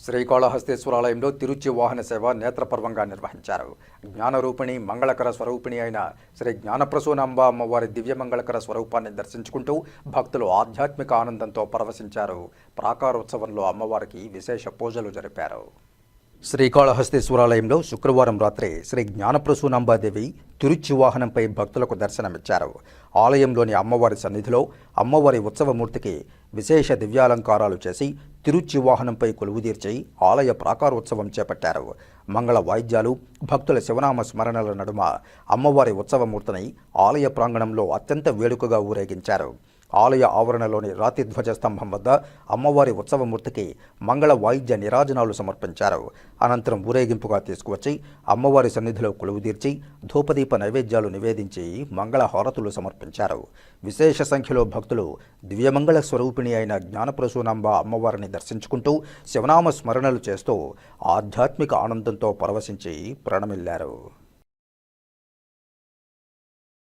శ్రీకాళహస్తీశ్వరాలయంలో తిరుచి వాహన సేవ నేత్రపర్వంగా నిర్వహించారు. జ్ఞానరూపిణి మంగళకర స్వరూపిణి అయిన శ్రీ జ్ఞానప్రసూనాంబ అమ్మవారి దివ్యమంగళకర స్వరూపాన్ని దర్శించుకుంటూ భక్తులు ఆధ్యాత్మిక ఆనందంతో పరవశించారు. ప్రాకారోత్సవంలో అమ్మవారికి విశేష పూజలు జరిపారు. శ్రీకాళహస్తీశ్వరాలయంలో శుక్రవారం రాత్రి శ్రీ జ్ఞానప్రసూనాంబాదేవి తిరుచి వాహనంపై భక్తులకు దర్శనమిచ్చారు. ఆలయంలోని అమ్మవారి సన్నిధిలో అమ్మవారి ఉత్సవమూర్తికి విశేష దివ్యాలంకారాలు చేసి తిరుచి వాహనంపై కొలువుదీర్చి ఆలయ ప్రాకారోత్సవం చేపట్టారు. మంగళ వాయిద్యాలు, భక్తుల శివనామ స్మరణల నడుమ అమ్మవారి ఉత్సవమూర్తిని ఆలయ ప్రాంగణంలో అత్యంత వేడుకగా ఊరేగించారు. ఆలయ ఆవరణలోని రాతి ధ్వజ స్తంభం వద్ద అమ్మవారి ఉత్సవమూర్తికి మంగళ వాయిద్య నిరాజనాలు సమర్పించారు. అనంతరం ఊరేగింపుగా తీసుకువచ్చి అమ్మవారి సన్నిధిలో కొలువుదీర్చి ధూపదీప నైవేద్యాలు నివేదించి మంగళ హారతులు సమర్పించారు. విశేష సంఖ్యలో భక్తులు దివ్యమంగళ స్వరూపిణి అయిన జ్ఞానప్రసూనాంబ అమ్మవారిని దర్శించుకుంటూ శివనామ స్మరణలు చేస్తూ ఆధ్యాత్మిక ఆనందంతో పరవశించి ప్రణమిల్లారు.